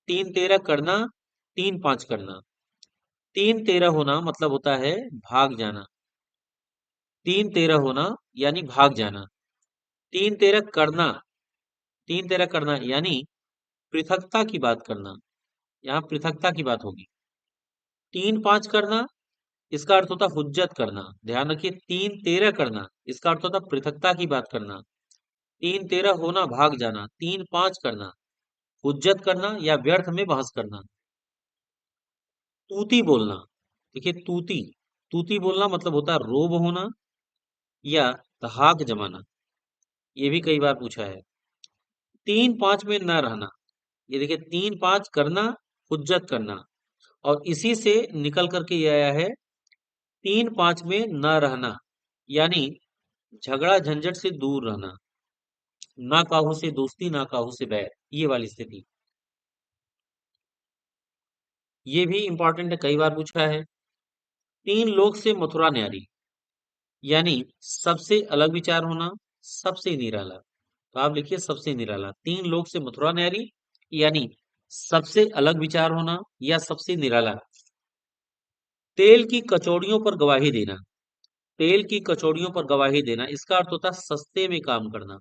तीन तेरह करना, तीन पांच करना। तीन तेरह होना मतलब होता है भाग जाना। तीन तेरह होना यानी भाग जाना। तीन तेरह करना, तीन तेरह करना यानी पृथकता की बात करना। यहाँ पृथकता की बात होगी। तीन पांच करना, इसका अर्थ होता हुज्जत करना। ध्यान रखिए, तीन तेरह करना इसका अर्थ होता पृथकता की बात करना। तीन तेरह होना भाग जाना, तीन पांच करना हुज्जत करना या व्यर्थ में बहस करना। तूती बोलना। देखिए तूती, तूती बोलना मतलब होता है रोब होना या धाक जमाना। ये भी कई बार पूछा है। तीन पांच में न रहना, ये देखिए तीन पांच करना, हुज्जत करना, और इसी से निकल करके ये आया है तीन पांच में न रहना, यानी झगड़ा झंझट से दूर रहना। ना काहू से दोस्ती, ना काहू से बैर, ये वाली स्थिति। ये भी इंपॉर्टेंट है, कई बार पूछा है। तीन लोग से मथुरा न्यारी, यानी सबसे अलग विचार होना, सबसे निराला। तो आप लिखिए सबसे निराला। तीन लोग से मथुरा न्यारी यानी सबसे अलग विचार होना या सबसे निराला। तेल की कचौड़ियों पर गवाही देना। तेल की कचौड़ियों पर गवाही देना इसका अर्थ होता है सस्ते में काम करना।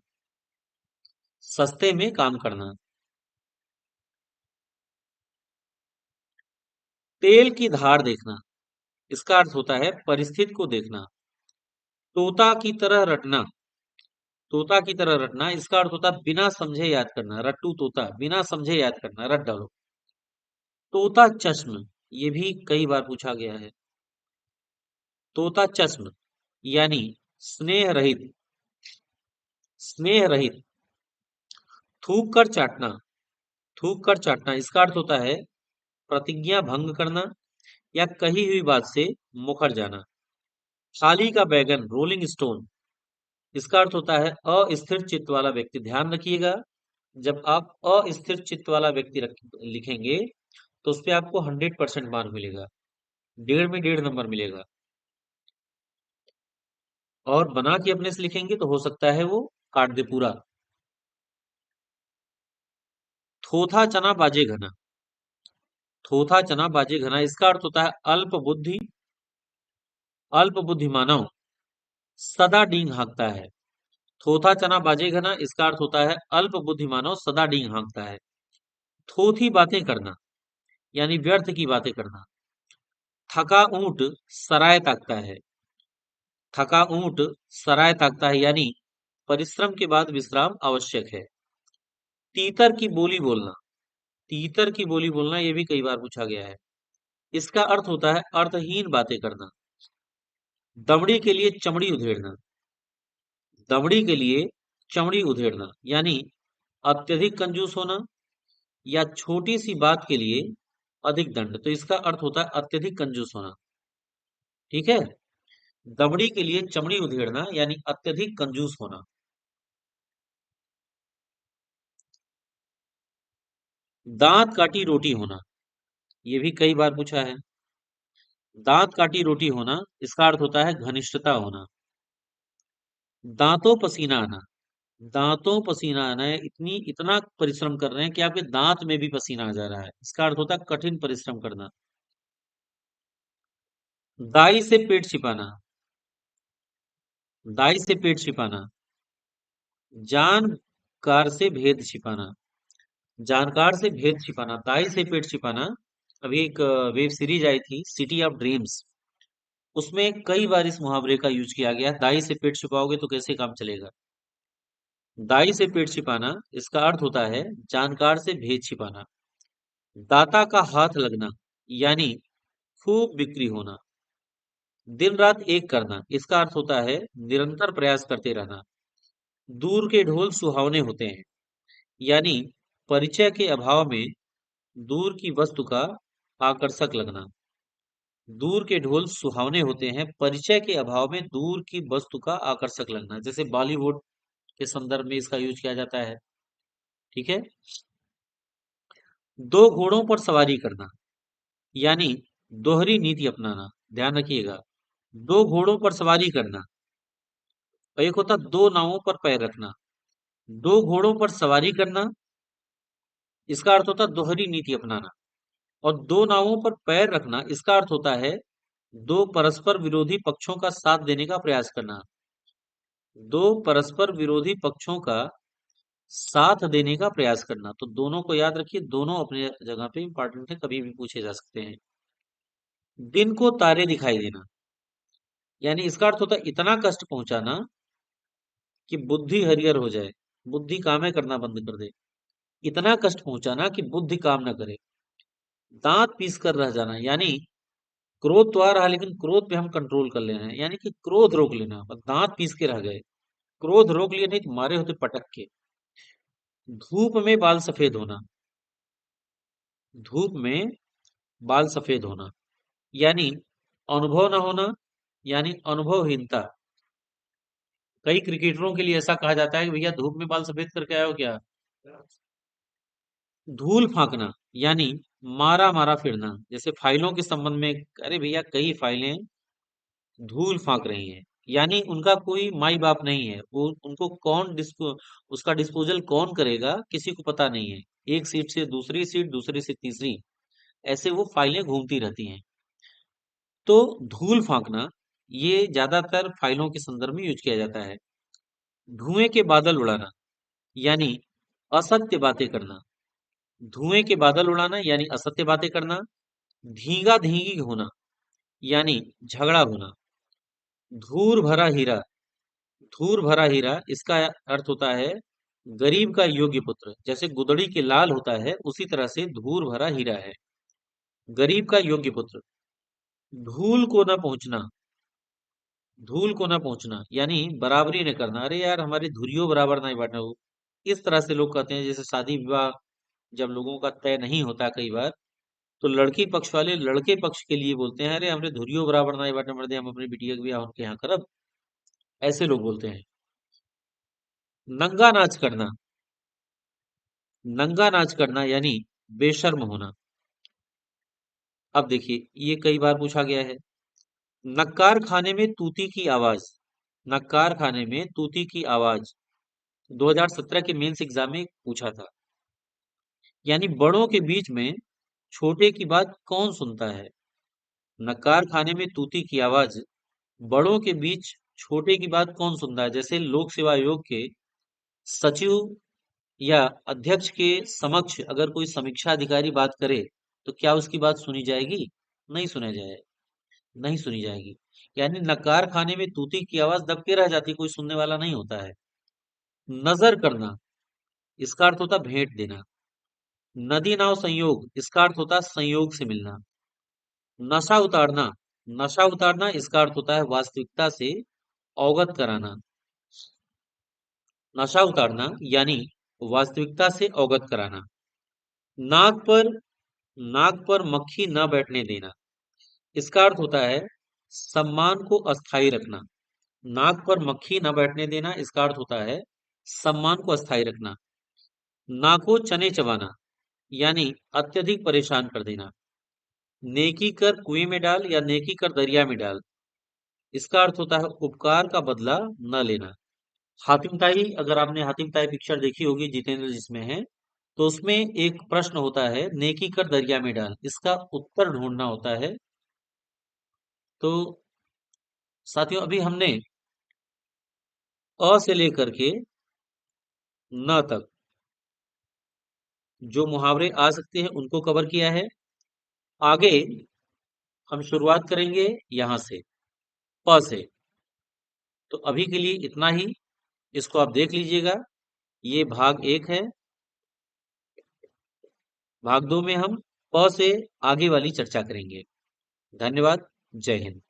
सस्ते में काम करना। तेल की धार देखना, इसका अर्थ होता है परिस्थिति को देखना। तोता की तरह रटना, तोता की तरह रटना इसका अर्थ होता है बिना समझे याद करना। रट्टू तोता, बिना समझे याद करना, रट डालो। तोता चश्म, ये भी कई बार पूछा गया है। तोता चश्म यानी स्नेह रहित, स्नेह रहित। थूक कर चाटना, थूक कर चाटना इसका अर्थ होता है प्रतिज्ञा भंग करना या कही हुई बात से मुकर जाना। खाली का बैगन, रोलिंग स्टोन, इसका अर्थ होता है अस्थिर चित्त वाला व्यक्ति। ध्यान रखिएगा, जब आप अस्थिर चित्त वाला व्यक्ति लिखेंगे तो उस पे आपको 100% मार्क मिलेगा, 1.5 में 1.5 नंबर मिलेगा। और बना के अपने से लिखेंगे तो हो सकता है वो काट दे पूरा। थोथा चना बाजे घना, थोथा चना बाजे घना इसका अर्थ होता है अल्प बुद्धि, अल्प बुद्धि मानव सदा डींग हाँकता है। थोथा चना बाजे घना इसका अर्थ होता है अल्प बुद्धि मानव सदा डींग हाँकता है। थोथी बातें करना यानी व्यर्थ की बातें करना। थका ऊंट सराय ताकता है, थका ऊंट सराय ताकता है यानी परिश्रम के बाद विश्राम आवश्यक है। तीतर की बोली बोलना, तीतर की बोली बोलना ये भी कई बार पूछा गया है। इसका अर्थ होता है अर्थहीन बातें करना। दमड़ी के लिए चमड़ी उधेड़ना, दमड़ी के लिए चमड़ी उधेड़ना यानी अत्यधिक कंजूस होना या छोटी सी बात के लिए अधिक दंड। तो इसका अर्थ होता है अत्यधिक कंजूस होना। ठीक है, दमड़ी के लिए चमड़ी उधेड़ना यानी अत्यधिक कंजूस होना। दांत काटी रोटी होना, ये भी कई बार पूछा है। दांत काटी रोटी होना इसका अर्थ होता है घनिष्ठता होना। दांतों पसीना आना, दांतों पसीना आना है, इतनी इतना परिश्रम कर रहे हैं कि आपके दांत में भी पसीना आ जा रहा है, इसका अर्थ होता है कठिन परिश्रम करना। दाई से पेट छिपाना, दाई से पेट छिपाना, जानकार से भेद छिपाना, जानकार से भेद छिपाना, दाई से पेट छिपाना। अभी एक वेब सीरीज आई थी सिटी ऑफ ड्रीम्स, उसमें कई बार इस मुहावरे का यूज किया गया। दाई से पेट छिपाओगे तो कैसे काम चलेगा? दाई से पेट छिपाना, इसका अर्थ होता है जानकार से भेद छिपाना। दाता का हाथ लगना, यानी खूब बिक्री होना। दिन रात एक करना, इसका अर्थ होता है निरंतर प्रयास करते रहना। दूर के ढोल सुहावने होते हैं, यानी परिचय के अभाव में दूर की वस्तु का आकर्षक लगना। दूर के ढोल सुहावने होते हैं, परिचय के अभाव में दूर की वस्तु का आकर्षक लगना। जैसे बॉलीवुड के संदर्भ में इसका यूज किया जाता है। ठीक है। दो घोड़ों पर सवारी करना, यानी दोहरी नीति अपनाना। ध्यान रखिएगा, दो घोड़ों पर सवारी करना, और एक होता दो नावों पर पैर रखना। दो घोड़ों पर सवारी करना, इसका अर्थ होता दोहरी नीति अपनाना। और दो नावों पर पैर रखना, इसका अर्थ होता है दो परस्पर विरोधी पक्षों का साथ देने का प्रयास करना। दो परस्पर विरोधी पक्षों का साथ देने का प्रयास करना। तो दोनों को याद रखिए, दोनों अपने जगह पे इंपॉर्टेंट है, कभी भी पूछे जा सकते हैं। दिन को तारे दिखाई देना, यानी इसका अर्थ होता है इतना कष्ट पहुंचाना कि बुद्धि हरियर हो जाए, बुद्धि कामें करना बंद कर दे। इतना कष्ट पहुंचाना कि बुद्धि काम ना करे। दांत पीस कर रह जाना, यानी क्रोध तो आ रहा है लेकिन क्रोध पे हम कंट्रोल कर लेना है, यानी कि क्रोध रोक लेना। बस दांत पीस के रह गए, क्रोध रोक लिए नहीं तो मारे होते पटक के। धूप में बाल सफेद होना, धूप में बाल सफेद होना, यानी अनुभव न होना, यानी अनुभवहीनता। कई क्रिकेटरों के लिए ऐसा कहा जाता है कि भैया धूप में बाल सफेद करके आए हो क्या? धूल फांकना, यानी मारा मारा फिरना। जैसे फाइलों के संबंध में, अरे भैया कई फाइलें धूल फांक रही हैं, यानी उनका कोई माई बाप नहीं है, वो उनको कौन उसका डिस्पोजल कौन करेगा किसी को पता नहीं है। एक सीट से दूसरी सीट, दूसरी से तीसरी, ऐसे वो फाइलें घूमती रहती हैं। तो धूल फांकना ये ज्यादातर फाइलों के संदर्भ में यूज किया जाता है। धुएं के बादल उड़ाना, यानी असत्य बातें करना। धुएं के बादल उड़ाना यानी असत्य बातें करना। धींगा धींगी होना, यानी झगड़ा होना। धूर भरा हीरा, धूर भरा हीरा इसका अर्थ होता है गरीब का योग्य पुत्र। जैसे गुदड़ी के लाल होता है, उसी तरह से धूर भरा हीरा है, गरीब का योग्य पुत्र। धूल को न पहुंचना, धूल को न पहुंचना यानी बराबरी न करना। अरे यार हमारी धुरियों बराबर नहीं बांटा हो, इस तरह से लोग कहते हैं। जैसे शादी विवाह जब लोगों का तय नहीं होता कई बार, तो लड़की पक्ष वाले लड़के पक्ष के लिए बोलते हैं, अरे हमरे धुरियों बराबर नहीं बांटे मर्दे, हम अपनी बिटिया के ब्याह उनके यहाँ करब। ऐसे लोग बोलते हैं। नंगा नाच करना, नंगा नाच करना यानी बेशर्म होना। अब देखिए ये कई बार पूछा गया है। नक्कार खाने में तूती की आवाज, नक्कार खाने में तूती की आवाज 2017 के मेंस एग्जाम में पूछा था। यानी बड़ों के बीच में छोटे की बात कौन सुनता है? नक्कार खाने में तूती की आवाज, बड़ों के बीच छोटे की बात कौन सुनता है? जैसे लोक सेवा आयोग के सचिव या अध्यक्ष के समक्ष अगर कोई समीक्षा अधिकारी बात करे, तो क्या उसकी बात सुनी जाएगी? नहीं सुना जाए, नहीं सुनी जाएगी। यानी नकार खाने में तूती की आवाज दब के रह जाती, कोई सुनने वाला नहीं होता है। नजर करना, इसका अर्थ होता भेंट देना। नदी नाव संयोग, इसका अर्थ होता संयोग से मिलना। नशा उतारना, नशा उतारना इसका अर्थ होता है वास्तविकता से अवगत कराना। नशा उतारना यानी वास्तविकता से अवगत कराना। नाक पर, नाक पर मक्खी न बैठने देना, इसका अर्थ होता है सम्मान को अस्थायी रखना। नाक पर मक्खी न बैठने देना, इसका अर्थ होता है सम्मान को अस्थायी रखना। नाको चने चबाना, यानी अत्यधिक परेशान कर देना। नेकी कर कुएं में डाल या नेकी कर दरिया में डाल, इसका अर्थ होता है उपकार का बदला न लेना। हातिम ताई, अगर आपने हातिम ताई पिक्चर देखी होगी, जितेंद्र जिसमें है, तो उसमें एक प्रश्न होता है नेकी कर दरिया में डाल, इसका उत्तर ढूंढना होता है। तो साथियों अभी हमने अ से लेकर के न तक जो मुहावरे आ सकते हैं उनको कवर किया है। आगे हम शुरुआत करेंगे यहां से। प से। तो अभी के लिए इतना ही, इसको आप देख लीजिएगा। ये भाग 1 है। भाग 2 में हम प से आगे वाली चर्चा करेंगे। धन्यवाद। जय हिंद।